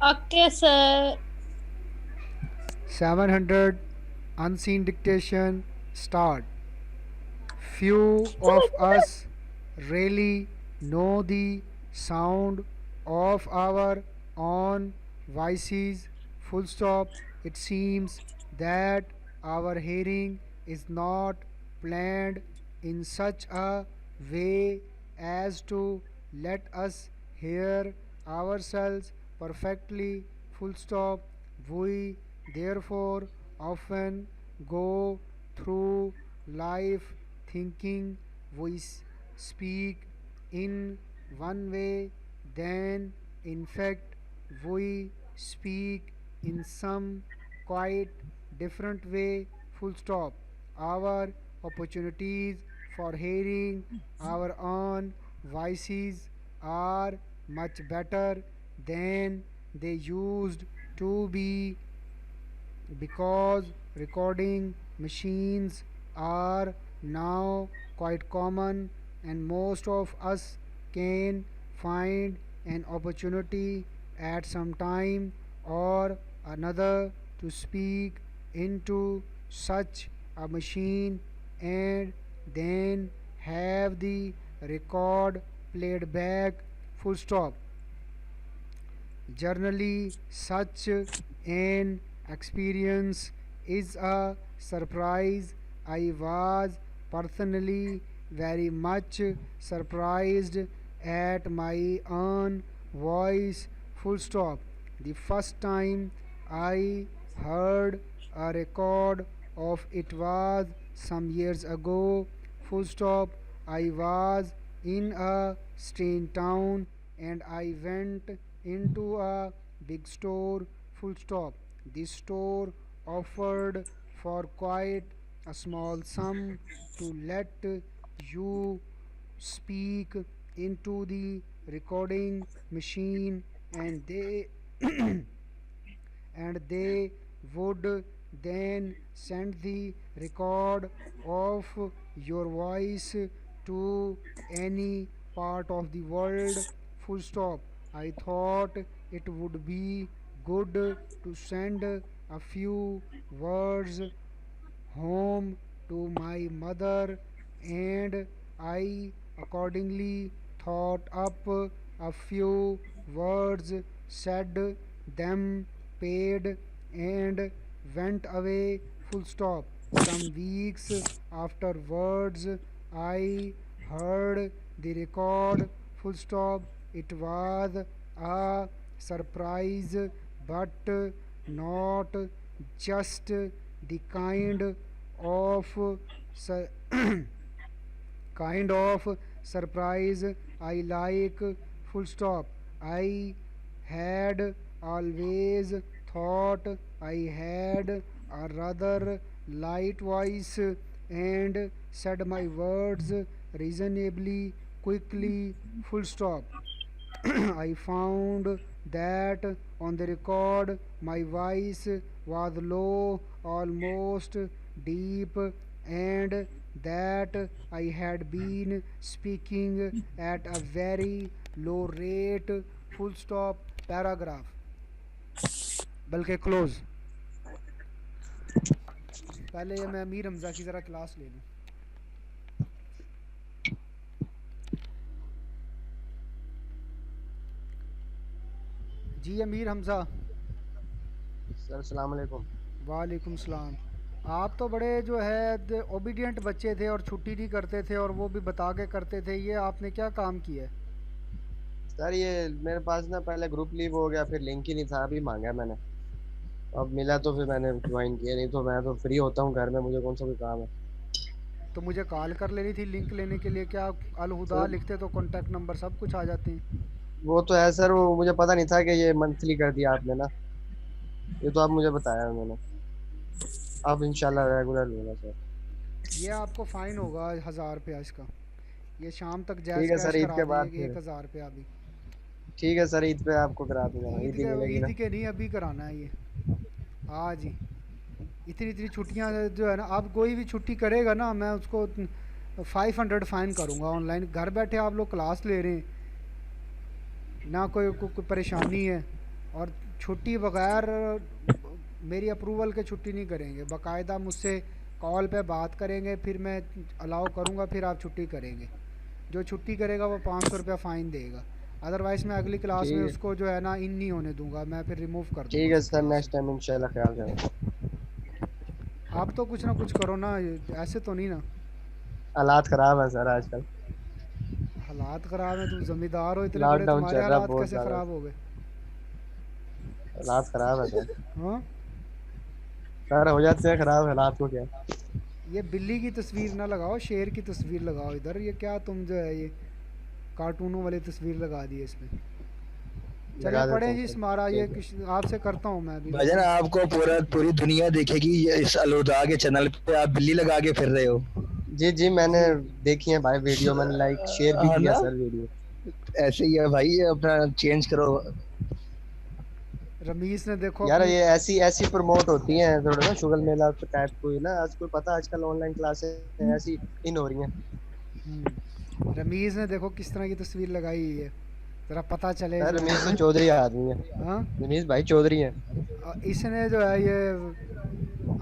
Okay, sir. 700 unseen dictation start. Few Sir, of us really know the sound of our own voices. Full stop. It seems that our hearing is not planned in such a way as to let us hear ourselves perfectly. Full stop. We therefore often go through life thinking we speak in one way, then in fact we speak in some quite different way. Full stop. Our opportunities for hearing our own voices are much better than they used to be because recording machines are now quite common and most of us can find an opportunity at some time or another to speak into such a machine and then have the record played back. Full stop. Generally, such an experience is a surprise. I was personally very much surprised at my own voice. Full stop. The first time I heard a record of it was some years ago. Full stop. I was in a strange town and I went into a big store. Full stop. This store offered for quite a small sum to let you speak into the recording machine and they would then send the record of your voice to any part of the world. Full stop. I thought it would be good to send a few words home to my mother, and I accordingly thought up a few words, said them, paid, and went away. Full stop. Some weeks afterwards, I heard the record. Full stop. It was a surprise, but not just the of su- kind of surprise I like. Full stop. I had always thought I had a rather light voice and said my words reasonably quickly. Full stop. I found that on the record my voice was low, almost deep, and that I had been speaking at a very low rate. Full stop. Paragraph. बल्कि close. पहले ये मैं अमीर हमज़ा की ज़रा class ले लूँ. जी Amir Hamza. Sir अस्सलाम वालेकुम। वालेकुम सलाम. आप तो बड़े जो है ओबीडियंट बच्चे थे और छुट्टी नहीं करते थे और वो भी बता के करते थे. ये आपने क्या काम किया है? सर ये मेरे पास ना पहले ग्रुप लीव हो गया, फिर लिंक ही नहीं था, अभी मांगा मैंने। अब मिला तो फिर मैंने ज्वाइन किया, नहीं तो मैं तो फ्री होता हूँ घर में, मुझे कौन सा कोई काम है। तो मुझे कॉल कर लेनी थी लिंक लेने के लिए. क्या अलहुदा सर लिखते तो कॉन्टैक्ट नंबर सब कुछ आ जाते हैं. वो तो है सर, वो मुझे पता नहीं था कि ये मंथली कर दिया आपने ना। ये तो आप मुझे बताया उन्होंने। अब इंशाल्लाह रेगुलर लूंगा सर। ये आपको फ़ाइन होगा 1000 रुपया इसका. ये शाम तक जैज़ ठीक है कैश सर, ईद करा के दें बाद फिर। 1000 रुपया अभी. ठीक है सर, ईद पे आपको करा दूंगा, ईद ईद ही के मिलेगी ईद ना। के नहीं अभी कराना है ये. आज ही. इतनी इतनी छुट्टियां जो है ना, अब कोई भी छुट्टी करेगा ना मैं उसको 500 फ़ाइन करूँगा. ऑनलाइन घर बैठे आप लोग क्लास ले रहे हैं ना, कोई परेशानी है और छुट्टी बगैर मेरी अप्रूवल के छुट्टी नहीं करेंगे, बाकायदा मुझसे कॉल पे बात करेंगे, फिर मैं अलाउ करूँगा, फिर आप छुट्टी करेंगे। जो छुट्टी करेगा वो 500 रुपया फ़ाइन देगा। अदरवाइज़ मैं अगली क्लास में ठीक है। उसको जो है ना इन नहीं होने दूंगा, मैं फिर रिमूव कर दूंगा ठीक है उसे सर, क्लास से। नेक्स्ट टाइम इंशाल्लाह ख्याल करें। आप तो कुछ ना कुछ करो ना, ऐसे तो नहीं ना। हालात खराब है सर आजकल। हालात ख़राब हैं, तुम ज़मींदार हो इतने बड़े, लॉकडाउन तुम्हारे चल रहा है हालात बहुत कैसे ज्यादा। ख़राब हो गए? हालात खराब है सर। हाँ। सर हो जाते हैं खराब, हालात को क्या। ये बिल्ली की तस्वीर ना लगाओ, शेर की तस्वीर लगाओ इधर। ये क्या तुम जो है ये कार्टूनों वाली तस्वीर लगा दी है इसमें। चलें लगा देता पढ़ें हूँ जी सर। इसमारा, ये ठीक है। आपसे करता हूँ मैं अभी, भाईजान रुको। आपको पूरी दुनिया देखेगी ये इस अलहुदा के चैनल पे आप बिल्ली लगा के फिर रहे हो। जी जी, मैंने जी। देखी है भाई वीडियो, मैंने लाइक शेयर भी हाँ किया ना, सर वीडियो। ऐसे ही है भाई, ये अपना चेंज करो। रमीज ने देखो यार अपनी ये ऐसी ऐसी प्रमोट होती हैं थोड़ा ना, शुगर मेला टाइप कोई ना, आज कोई पता आजकल ऑनलाइन क्लासेस ऐसी इन हो रही हैं। रमीज ने देखो किस तरह की तस्वीर लगाई हुई है, ज़रा पता चले सर जो है रमेश तो ना। चौधरी आदमी है। हाँ। रमेश भाई चौधरी है। इसने जो है ये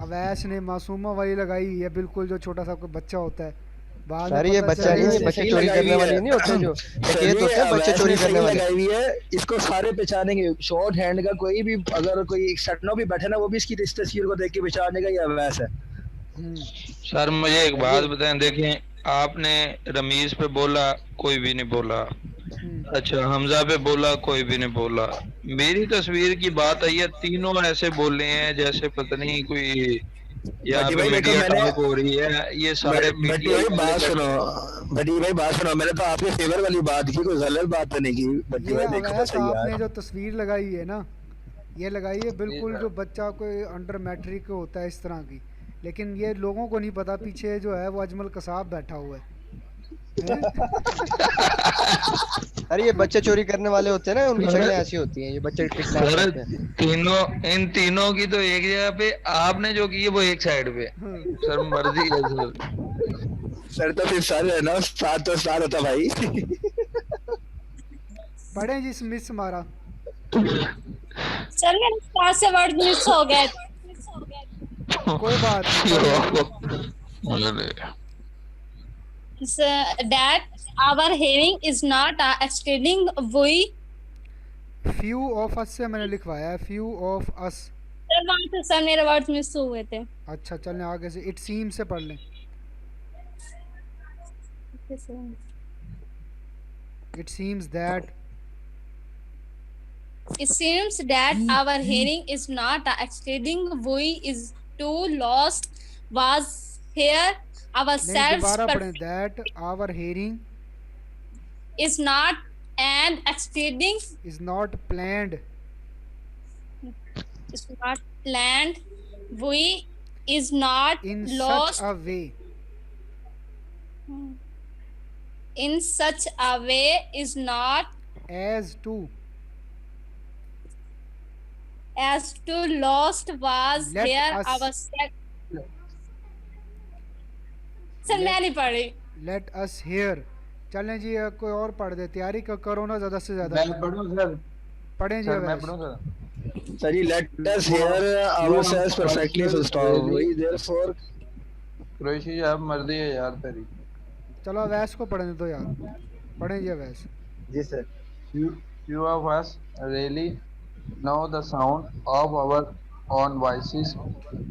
अवैस ने मासूमा वाली लगाई हुई है, बिल्कुल जो छोटा सा कोई बच्चा होता है, बाद में सर ये पता बच्चा सर नहीं, चलेगा ये इसने कि बच्चे सही चोरी लगाई करने हुई वाले नहीं होते है। जो सर डकैत ये होते हैं, बच्चे अवैस चोरी ने करने सही वाले। लगाई हुई है, इसको सारे पहचानेंगे। शॉर्ट हैंड का कोई भी अगर कोई सटनो भी बैठे ना, वो भी इसकी इस तस्वीर को देख के पहचानेगा ये अवैस है। हम्म। सर मुझे एक सर बात ये बताएं, देखें आपने रमीज पे बोला, कोई भी नहीं बोला। हम्म। अच्छा हमजा पे बोला, कोई भी नहीं बोला। मेरी तस्वीर की बात आई है, तीनों ऐसे बोले हैं जैसे पता नहीं कोई यहाँ भट्टी पे भाई देखो मीडिया मैंने, टॉक हो रही है, ये सारे भट्टी पीटीआई भाई वाले बात सुनो, बैठे हैं। भट्टी भाई बात सुनो, मैंने तो आपके फेवर वाली बात की, कोई गलत बात तो नहीं की। भट्टी ये भाई देखो तो अवैस सही आपने यार। जो तस्वीर लगाई है ना, ये लगाई है जी बिल्कुल सर। जो बच्चा कोई अंडर मैट्रिक होता है इस तरह की। लेकिन ये लोगों को नहीं पता पीछे जो है वो अजमल कसाब बैठा हुआ है, अरे ये बच्चे चोरी करने वाले होते हैं ना, उनकी सर शक्लें ऐसी होती हैं, ये बच्चे किडनैप सर करते हैं। तीनों, इन तीनों की तो एक जगह पे, आपने जो की है वो एक साइड पे। हैं? सर मर्जी है सर। सर तो फिर सर है ना, साथ तो साथ होता भाई। पढ़ें जी मिस हमारा। सर मेरे पास से वर्ड मिस हो गए। कोई बात नहीं, पढ़ें जी। अरे That our hearing is not extending we। Few of us से मैंने लिखवाया है, फ्यू ऑफ अस। सर वहाँ से सर मेरे वर्ड मिस हुए थे। अच्छा चलें आगे से, इट सीम से पढ़ लें। It seems that. It seems that our hearing is not extending we is too lost was here नहीं, ourselves दोबारा but पढ़ें, that our hearing is not and extending is not planned is not planned we is not in such lost a way. in such a way is not as to as to lost was Let here us- ourselves। Sir मैं नहीं पढ़ी। Let us hear. चलें जी, कोई और पढ़ दे, तैयारी करो ना ज़्यादा से ज़्यादा। मैं पढ़ूं सर? पढ़ें जी सर मैं अवैस। पढ़ूं सर? सर ये let us here ourselves perfectly full stop, वही therefore। कुरैशी आप मर्जी है यार तेरी। चलो अवैस को पढ़ने दो यार, पढ़ें जी अवैस। जी sir. Few of us really know the sound of our own voices.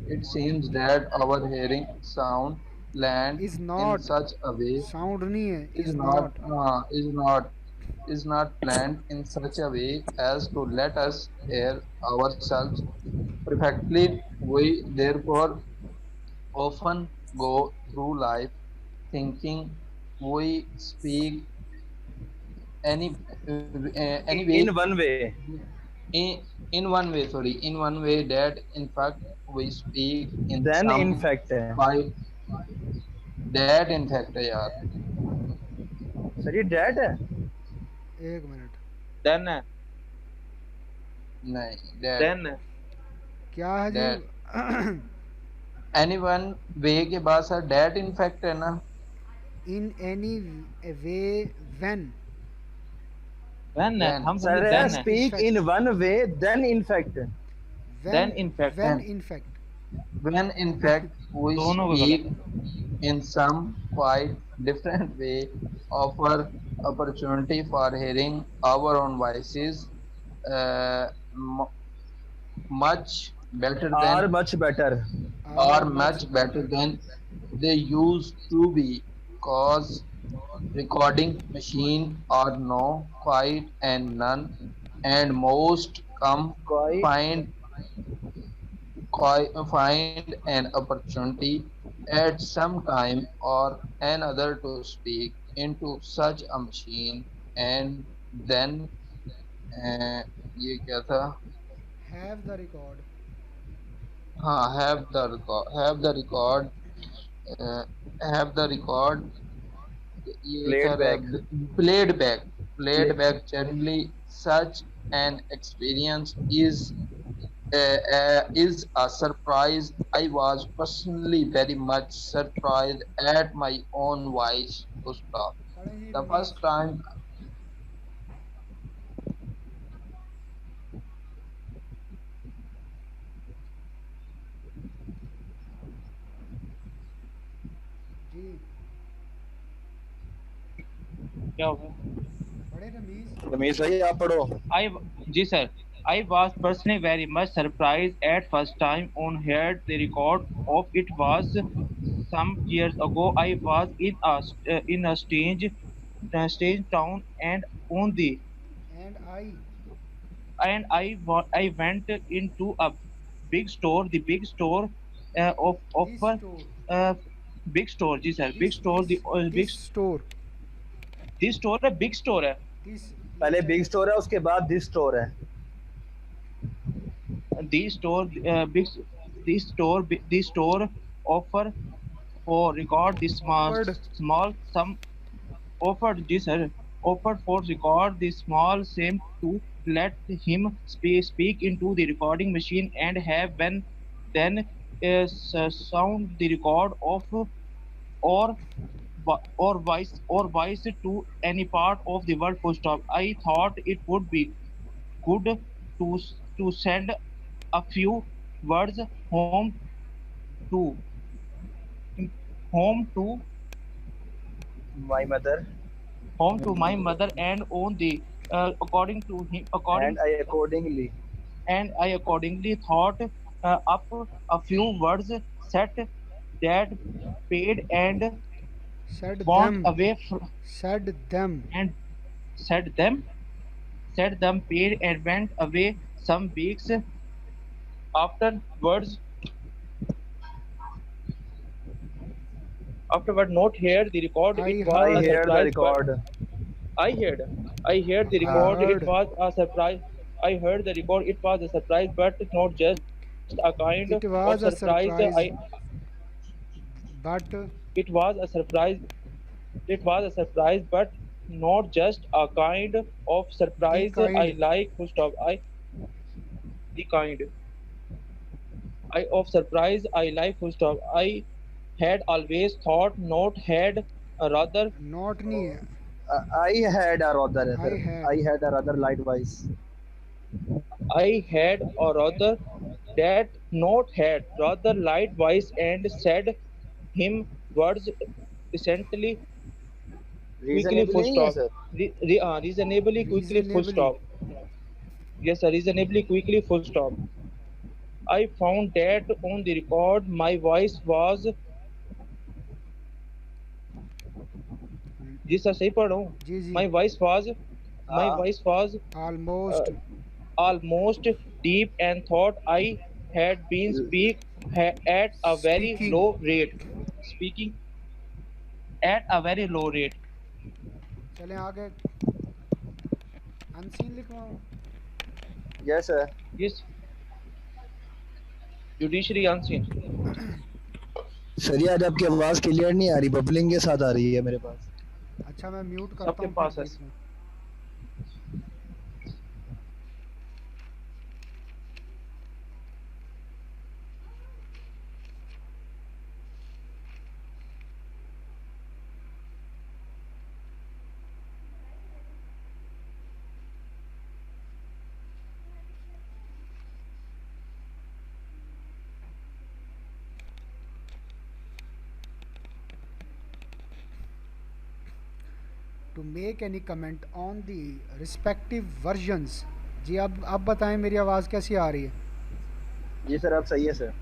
It seems that our hearing sound land is in not, such a way sound नहीं है, is is not not. is not planned in such a way as to let us hear ourselves perfectly. We therefore often go through life thinking we speak any any way in one way, in one way, sorry, in one way that in fact we speak in then some in fact है। by that in fact है यार। Sir ये that है। एक minute, then है, नहीं that then है। क्या है जी? any one way के बाद सर that in fact है ना। In any way when. when Then हम समझे Sir, then speak Infect. in one way, then in fact. then When in fact when when in fact. when in fact we दोनों का गलत speak है in some quite different way, offer opportunity for hearing our own voices uh, m- much better Are than much better. Are or much much better better. than they used to be, cause recording machine are no quite and none, and most come Quite. find find an opportunity at some time or another to speak into such a machine, and then ये क्या था, Have the record. हाँ have the record uh, have the record, ये क्या Played रहा, back. played back played Play. back generally. Such an experience is a surprise. I was personally very much surprised at my own voice to stop. पढ़े ही The Ramiz. first time, जी क्या हो गया पढ़े रमीज. रमेश भाई आप पढ़ो. I ji sir I was personally very much surprised at first time on heard the record of it was some years ago. I was in a strange town and on the And I. and I went into a big store. The big store of This store. uh, big store, ji sir, big This store. this The this store. this store है, big store है. This ये पहले क्या big है? Store है उसके बाद this store है. This store big this store offer for record this Offered. small some offered this sir offered for record the small same to let him speak into the recording machine and have when then sound the record of or voice to any part of the world full stop. I thought it would be good to send a few words to home to My mother. home to my mother and on the according to him according And I accordingly. and I accordingly thought up a few words set that paid and Said want them. away Said them. and said them said them paid and went away some weeks afterwards afterward not hear the record I it was I a heard. hear the surprise but record. I heard. I heard the I हाँ. record. It heard. was a surprise. I heard the record. It was a surprise, but not just a kind It of was a surprise. surprise. But It was a surprise. It was a surprise, but not just a kind of the surprise. I kind. like full stop. The kind I of surprise. I like full stop. I had always thought, not had rather. Not नहीं है. I had a rather है I फिर. had. I had a rather light voice. I had, or rather, that not had, rather light voice and said him words essentially quickly Reasonably full नहीं है stop. Sir. Reasonably quickly full Reasonably. stop. Yes, sir, reasonably quickly full stop. I found that on the record my voice was जी sir सही पढ़ रहा हूँ. जी जी. My voice was my हाँ. voice was uh, Almost. almost deep and thought I had been at a very Speaking. low rate. Speaking at a very low rate. चलें आगे. अनसीन लिखवाऊं. Yes sir. Yes, judiciary unseen. Sir ये आज आपकी आवाज clear नहीं आ रही. बबलिंग के साथ आ रही है मेरे पास. अच्छा मैं म्यूट करता सबके हूँ पास फिर है. बीच में. to make any comment on the respective versions. जी अब बताएं मेरी आवाज़ कैसी आ रही है? जी सर अब सही है सर।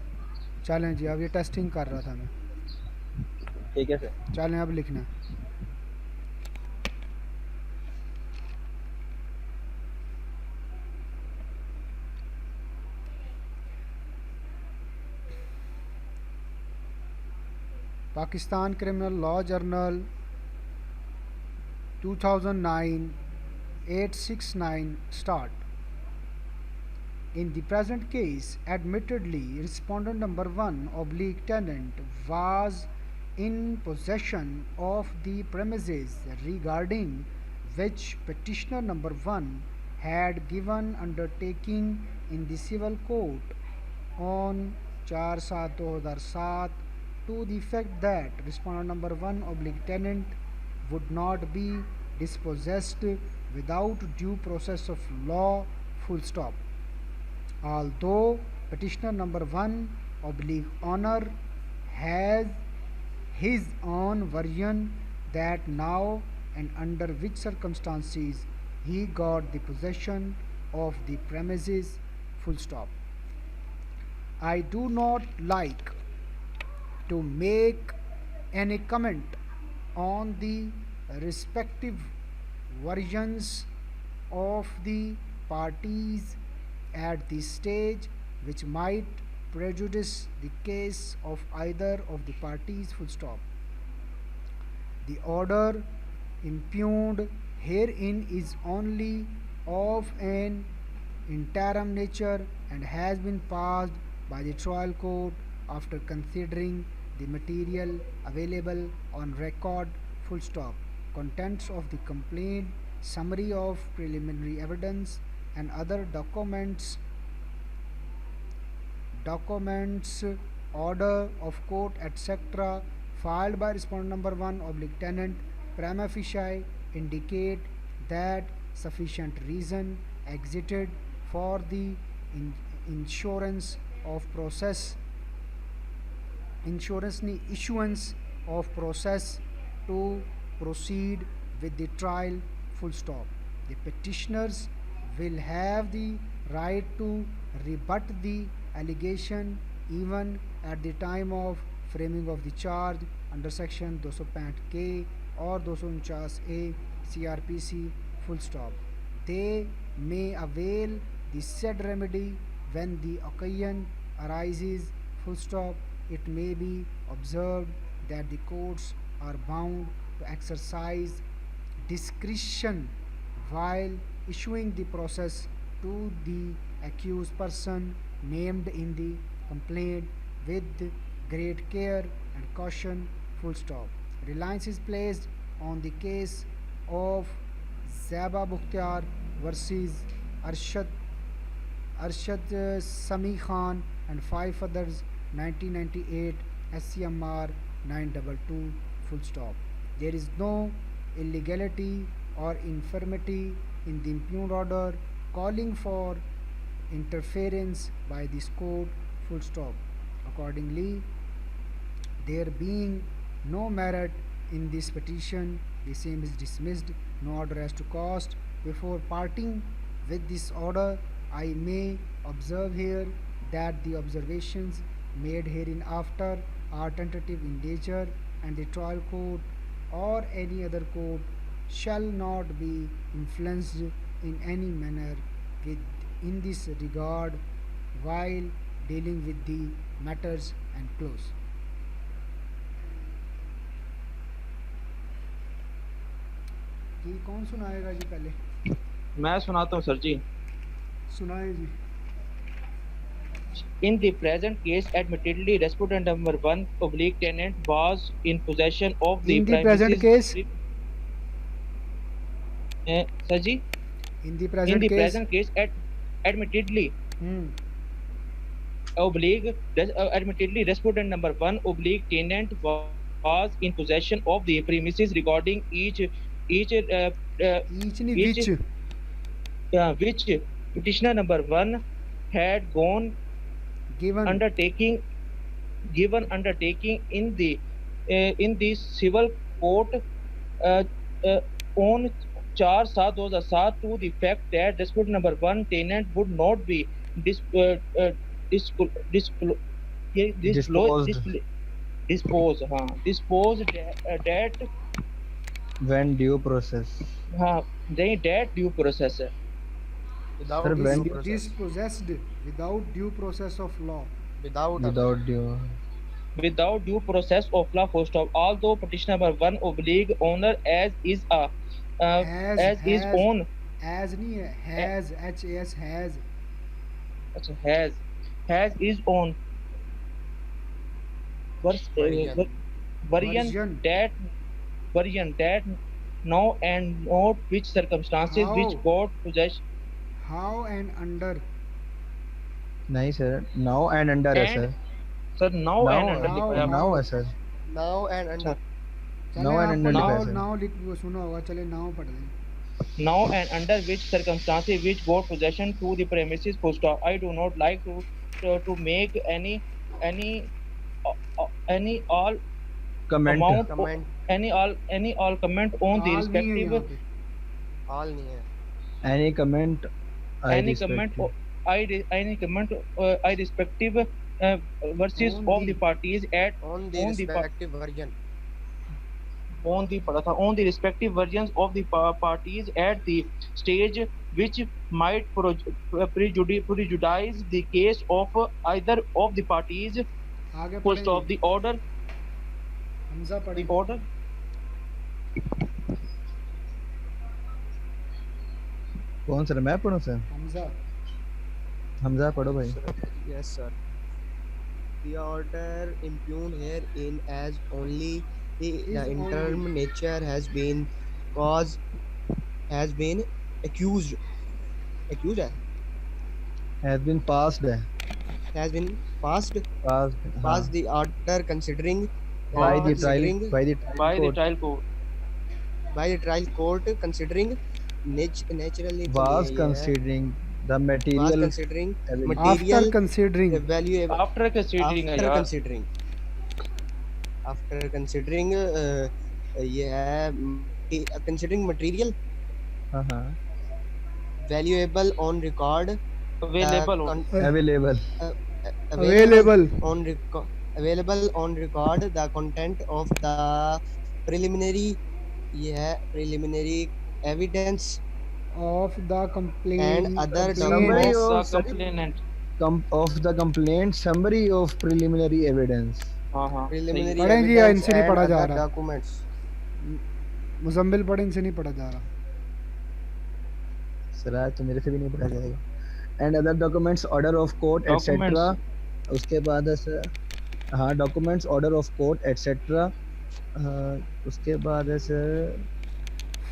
चलें जी, अब ये टेस्टिंग कर रहा था मैं। ठीक है सर। चलें अब लिखना। Pakistan criminal law journal 2009 869 start. In the present case, admittedly, respondent number 1 oblique tenant was in possession of the premises regarding which petitioner number 1 had given undertaking in the civil court on 4/7/2007 to the effect that respondent number 1 oblique tenant would not be dispossessed without due process of law, full stop. Although petitioner number 1 oblique owner has his own version that now and under which circumstances he got the possession of the premises, full stop. I do not like to make any comment on the respective versions of the parties at this stage which might prejudice the case of either of the parties, full stop. The order impugned herein is only of an interim nature and has been passed by the trial court after considering the material available on record, full stop. Contents of the complaint, summary of preliminary evidence and other documents, order of court, etc., filed by respondent number 1 oblique tenant prima facie indicate that sufficient reason existed for the issuance of process to proceed with the trial, full stop. The petitioners will have the right to rebut the allegation even at the time of framing of the charge under section 265K or 249A CRPC, full stop. They may avail the said remedy when the occasion arises, full stop. It may be observed that the courts are bound to exercise discretion while issuing the process to the accused person named in the complaint with great care and caution, full stop. Reliance is placed on the case of Zaba Bukhtiar versus Arshad Sami Khan and 5 others, 1998 SCMR 922, full stop. There is no illegality or infirmity in the impugned order calling for interference by this court, full stop. Accordingly, there being no merit in this petition, the same is dismissed. No order as to cost. Before parting with this order, I may observe here that the observations made hereinafter are tentative in nature, and the trial court or any other court shall not be influenced in any manner in this regard while dealing with the matters, and close. जी कौन सुनाएगा जी? पहले मैं सुनाता हूँ sir जी। सुनाए जी। In the present case, admittedly, respondent number 1 oblique tenant was in possession of the in the premises. present case, sir ji, in the present case, admittedly, admittedly, respondent number 1 oblique tenant was in possession of the premises regarding which petitioner number 1 had given undertaking in the civil court on 4/7/2007 to the fact that dispute number 1 tenant would not be dis, disclo- disclo- ये Disposed disposed that when due process. हाँ नहीं that due process है Without Sir, due when process. dispossessed without due process of law. Without. without due. without due process of law full stop. Although petition number 1 oblique owner as is a as is on as नहीं है, has has अच्छा has is on Version. variant that now and not which circumstances How? which got possession how and under. नहीं sir, now and under है And- sir. sir now and under now- लिखा है now है sir. Now and under. चले Now and आप under now लिखा है sir. Now लिख वो सुना होगा, चले नाउ पढ़ लें. now and under which circumstances which got possession to the premises full stop. I do not like to make any all Comment. amount Comment. any all comment on the All नहीं है यहाँ respective पे. All नहीं है. Any comment. I any respect comment you. any comment I respective verses On of the- the parties at On the On the respective version. on the पढ़ा था on the respective versions of the parties at the stage which might prejudice the case of either of the parties आगे full stop. पढ़ेंगे. The order Hamza पढ़े. the order कौन sir, मैं पढ़ूं sir? Hamza. Hamza पढ़ो भाई. Yes, sir. The order impugned herein as only the interim nature has been accused है Has been passed है. has been passed Passed. the order considering By the considering- trial. By the by the court. trial court by the trial court considering naturally तो Was ये है, considering the was material. considering evidence. material After considering. valuable after considering है after यार considering after considering ये है considering material हाँ. valuable on record available con- Available. Available. on record available on record the content of the preliminary ये है preliminary evidence Of the complaint. And other Summary of of the complainant of the complaint. Summary of preliminary evidence. हाँ हाँ preliminary पढ़ें जी, evidence इनसे नहीं and पढ़ा जा other रहा. documents मुजम्मिल पढ़े, इनसे नहीं पढ़ा जा रहा. सर आज तो मेरे से भी नहीं पढ़ा जाएगा. And other documents, order of court, etc. Documents. उसके बाद है सर, हाँ documents, order of court, etc. उसके बाद है sir,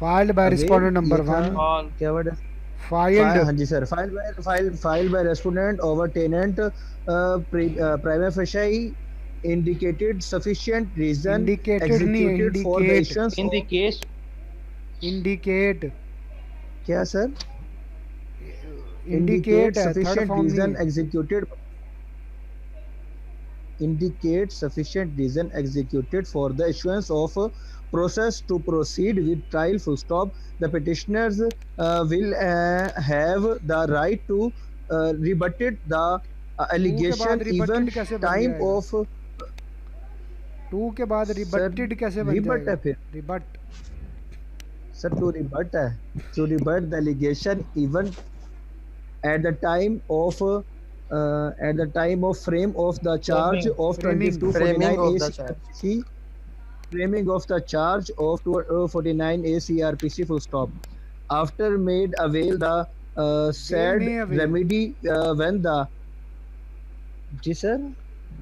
Filed by respondent number ये था- 1. all क्या वर्ड है? Filed. हाँ जी sir, filed by respondent over tenant prima facie indicated sufficient reason Indicated नहीं है, executed for the indicate. issuance in the of- case Indicate. क्या सर? Indicate है, third sufficient form reason नहीं. executed indicate sufficient reason executed for the issuance of process to proceed with trial full stop. The petitioners will have the right to rebut the allegation rebutted even कैसे बन time जाएगा? of 2 के बाद rebutted कैसे बन rebut जाएगा? है फिर Rebut. sir, to rebut है, to rebut the allegation even at the time of frame of the charge of Framing. 2249 Framing of the ACRPC, framing of the charge of 249 ACRPC full stop. After made avail the said may avail. remedy when the जी sir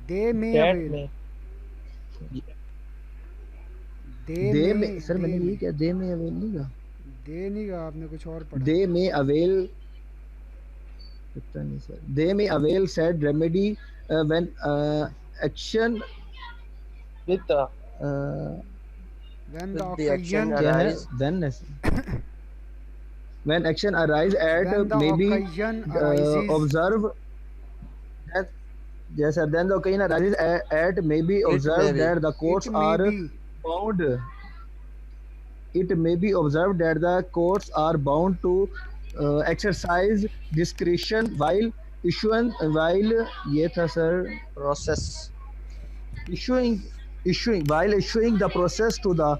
They may that avail. may दे में sir मैंने ये क्या दे में avail नहीं कहा दे नहीं कहा आपने, कुछ और पढ़ा. they may avail पता नहीं sir they may avail said remedy when action with the When With the the action occasion. क्या है arise. when action arise at When the maybe occasion arises. observe that yes sir then the occasion arises at maybe It observe may be. that the courts It may are be. bound it may be observed that the courts are bound to exercise discretion while ये था sir process issuing issuing the process to the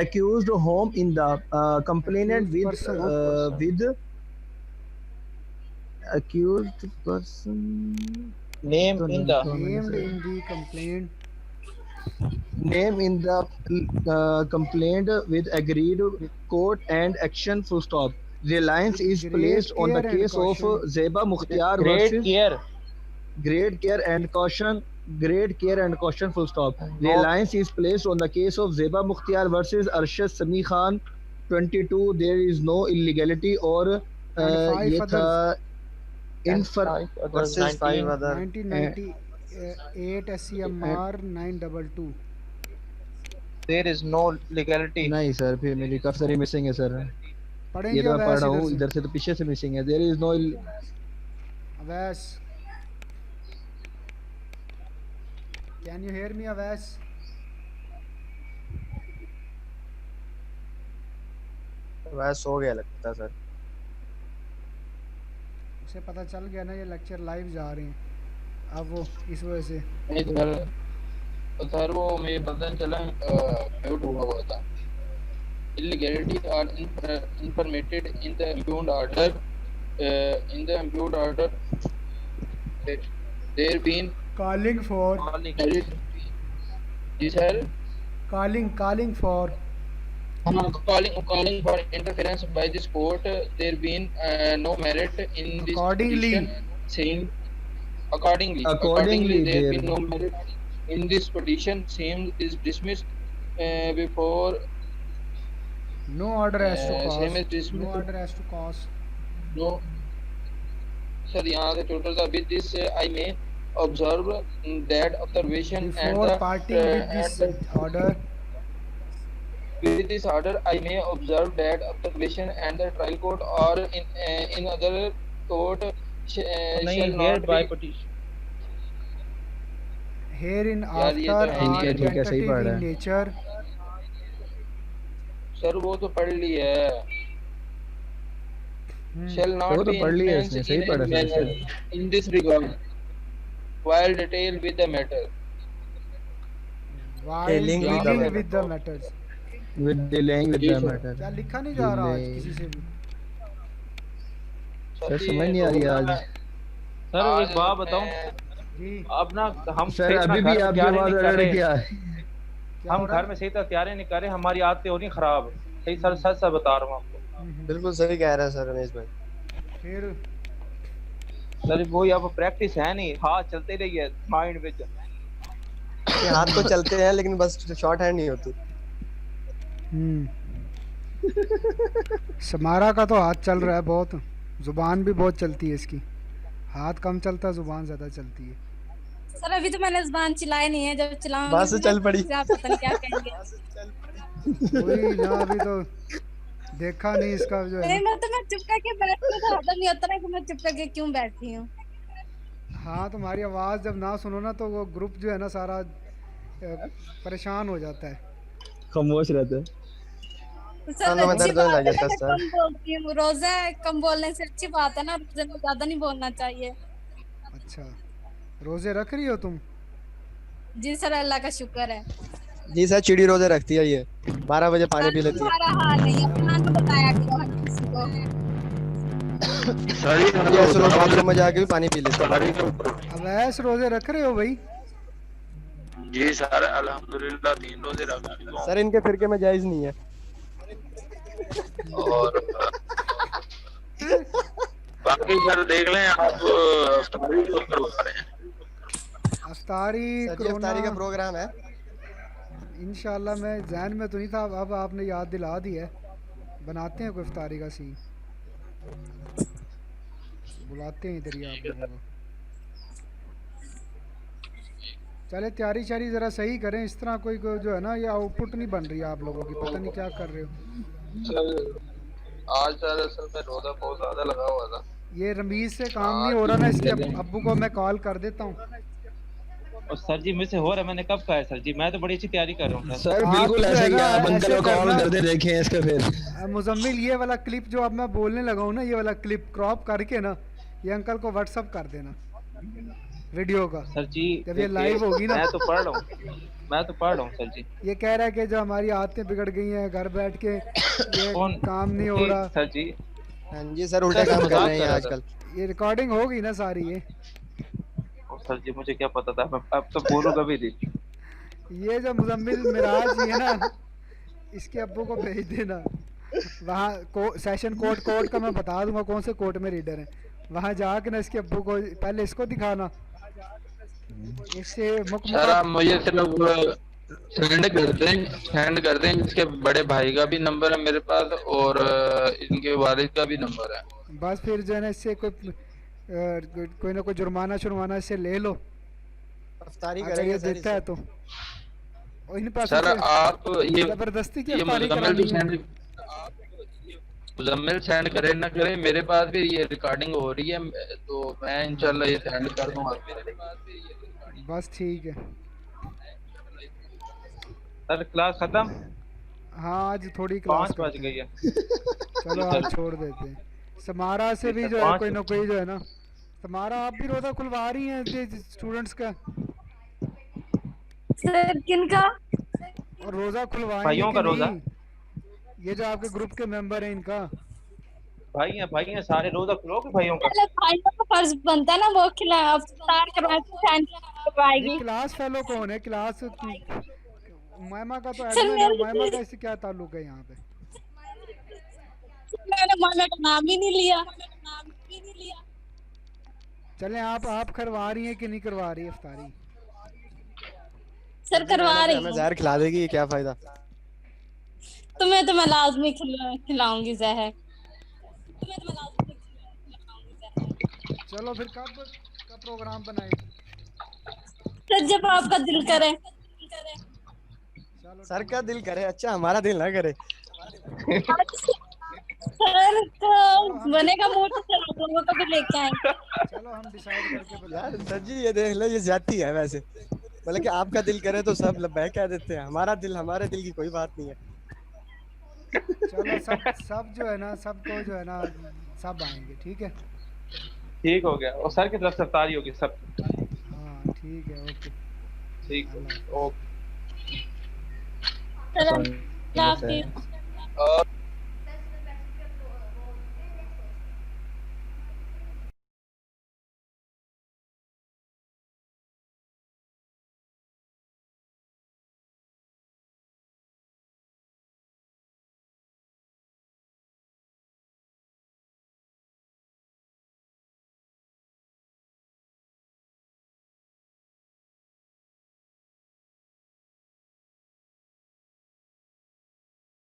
accused home in the complainant Accused person. with accused person Name in the Named in the complaint. name in the complaint with agreed court and action full stop. Reliance With is great placed on the care and case of caution. Zeba Mukhtiar great versus care. great care and caution full stop. Reliance is placed on the case of Zeba Mukhtiar versus Arshad Sami Khan 22. There is no illegality or And five ये था others. versus 5 other 1998 SCMR 922. There is no legality. नहीं sir फिर मेरी काफी सारी missing है sir ये पढ़ेंगे तो मैं पढ़ अवैस रहा हूँ इधर इधर से तो पीछे से मिसिंग है देयर इज नो से Awais can you hear me Awais वैस हो गया लगता है सर उसे पता चल गया ना ये लेक्चर लाइव जा रहे हैं अब वो इस वजह से नहीं सर वो मुझे पता नहीं चला म्यूट हुआ था illegality are permitted in the impugned order there been calling for जी sir calling for calling for interference by this court there been no merit in this Accordingly. petition saying accordingly there been no merit in this petition same is dismissed before no order has to same is cause dismissed no order has to cause no sir यहाँ से total था with this I may observe that observation and before the parting with this order with this order I may observe that observation and the trial court or in other court नहीं shall here not by be petition. herein यार, ये after तो है are ठीक है, सही tentative पढ़ रहा in है। nature सर वो तो पढ़ ली है shall not वो तो be पढ़ लिया influenced इसने, सही in पढ़ा any sir manner in this regard while detail with the matter while Dealing with the dealing matter. with the matters with dealing with the Yes, sir. matter क्या लिखा नहीं जा रहा आज Delay. किसी से भी सर समझ नहीं आ रही आज सर एक बात बताऊं जी अब ना हम सर सही अभी तरह भी घर आपकी तैयारी आवाज नहीं कर अड़ रहे। क्या है क्या हम हो रहा घर में सही तरह तैयारी नहीं कर रहे हमारी आदतें हो रही खराब सही सर सच सच बता रहा हूँ आपको बिल्कुल सही कह रहा है सर रमेश भाई फिर सर वो यहाँ पर प्रैक्टिस है नहीं हाथ चलते रही है माइंड में ये हाथ तो चलते हैं लेकिन बस शॉर्ट हैंड नहीं होती समारा का तो हाथ चल रहा है बहुत जुबान भी बहुत चलती है इसकी हाथ कम चलता है जुबान ज्यादा चलती है सर अभी तो मैंने जुबान चलाए नहीं है जब चलाऊंगी बस चल पड़ी। आप पता नहीं क्या कहेंगे वही ना अभी तो देखा नहीं इसका जो है नहीं ना तो मैं चुप करके बैठती हूँ तो पता नहीं होता ना कि मैं चुप करके क्यों बैठी हूँ हाँ तुम्हारी आवाज़ जब ना सुनो ना तो वो ग्रुप जो है ना सारा परेशान हो जाता है खामोश रहते हैं तो सर कानों में अच्छी दर्द होने बात लग है जाता ना है, मैं सर। कम बोलती हूँ रोजा है कम बोलने से अच्छी बात है ना रोजे में ज्यादा नहीं बोलना चाहिए अच्छा रोजे रख रही हो तुम जी सर अल्लाह का शुक्र है जी सर चिड़ी रोजे रखती है ये 12 बजे पानी पी लेती है तुम्हारा हाल नहीं अपना तो बताया करो हर किसी को ये ऐसे लोग बाथरूम में जाके भी पानी पी लेते हैं अवैस रोजे रख रहे हो भाई जी सर अल्हम्दुलिल्लाह 3 रोजे रख चुका हूं सर इनके फिरके में जायज नहीं है और बाकी सर देख लें आप अफ्तारी जो करवा रहे हैं अफ्तारी सर ये कोरोना इफ्तारी का प्रोग्राम है इंशाल्लाह मैं जहन में तो नहीं था अब आपने याद दिला दी है बनाते हैं कोई इफ्तारी का सीन बुलाते हैं इधर ही आप लोगों को चले तैयारी शारी ज़रा सही करें इस तरह कोई जो है ना ये आउटपुट नहीं बन रही है आप लोगों की पता नहीं क्या कर रहे हो सर आज सर असल में रोजा बहुत ज्यादा लगा हुआ था ये रमीज से काम नहीं हो रहा ना इसके अब्बू को मैं कॉल कर देता हूँ और सर जी मुझसे हो रहा है, मैंने कब कहा है सर जी, मैं तो बड़ी अच्छी तैयारी कर रहा हूँ सर। सर आप बिल्कुल जो ऐसे है ही ना आप अंकल ऐसे को कॉल करना करते देखें इसके फिर। मुजम्मिल, ये वाला क्लिप जो अब मैं बोलने लगा हूँ ना, ये वाला क्लिप क्रॉप करके ना ये अंकल को व्हाट्सअप कर देना वीडियो का, सर जी जब ये देखिए, लाइव होगी ना। मैं तो पढ़ रहा हूँ, मैं तो पढ़ रहा हूँ सर जी। ये कह रहा है कि जो हमारी आदतें बिगड़ गई हैं, घर बैठ के ये कौन काम नहीं हो जी रहा। सर जी? हाँ जी सर, उल्टे सर काम कर मजाक रहे हैं कर ये रहा था। आजकल। ये रिकॉर्डिंग होगी ना सारी ये। और सर जी मुझे क्या पता था, मैं अब तो बोलूंगा भी नहीं। ये जो मुजम्मिल मिराज ये ना, इसके अब्बू को भेज देना वहाँ सेशन कोर्ट का मैं बता दूंगा कौन से कोर्ट में रीडर है, वहाँ जाके ना इसके अब्बू को पहले इसको दिखाना, इससे सर आप मुझे सिर्फ सेंड कर दें, इसके बड़े भाई का भी नंबर है मेरे पास और इनके वालिद का भी नंबर है। बस फिर जो है ना इससे कोई ना कोई जुर्माना शुर्माना इससे ले लो अफ्तारी अगर करेंगे ये सर देता है इससे। तो। और इन पैसों सर से आप ये जबरदस्ती की ये अफ्तारी मुजम्मिल करानी भी है। मुजम्मिल सेंड करे ना करे, मेरे पास भी ये रिकॉर्डिंग हो रही है, तो मैं इंशाल्लाह ये सेंड कर दूंगा। बस ठीक है। सर क्लास खत्म, हाँ आज थोड़ी क्लास 5 बज करते गई हैं, है। चलो जी आज सर, छोड़ देते हैं। समारा से जी भी सर, जो है 5 कोई ना कोई जो है ना, समारा आप भी रोज़ा खुलवा रही हैं स्टूडेंट्स का, सर किनका? और रोज़ा खुलवाएंगे भाइयों कि का रोजा, नहीं? ये जो आपके ग्रुप के मेंबर हैं इनका। भाई हैं सारे, रोजा खुलोगे भाइयों का? पहले भाइयों का फर्ज बनता है ना, वो खिला अफ्तार करवाएगी, ये करवाएगी। क्लास फेलो कौन है? क्लास उमैमा का तो सर एडमिन है, उमैमा का इससे क्या ताल्लुक है यहाँ पे? मैंने मामा का नाम ही नहीं लिया। चलें आप करवा रही हैं कि नहीं करवा रही इफ्तारी? सर करवा रहने दे, रही हमें हूँ। जहर खिला देगी, ये क्या फायदा। तुम्हें तो मैं लाजमी खिलाऊंगी जहर। चलो फिर कब का प्रोग्राम बनाए? सर जब आपका दिल करे। चलो सर ठीक का है। दिल करे, अच्छा हमारा दिल ना करे। सर को चलो हम बनेगा मूड तो सर आप लोगों को भी लेके आएंगे। चलो हम डिसाइड करके यार बताएंगे। सर जी ये देख लो, ये ज्यादती है वैसे। मतलब कि आपका दिल करे तो सब लब्बैक कह देते हैं, हमारे दिल की कोई बात नहीं है। चलो सब जो है ना, सबको जो है ना सब आएंगे, ठीक है। ठीक हो गया, और सर की तरफ से अफ्तारी होगी सब। हाँ ठीक है, ओके। ठीक है, अल्लाह हाफ़िज़। ओके। सर अल्लाह हाफिज़।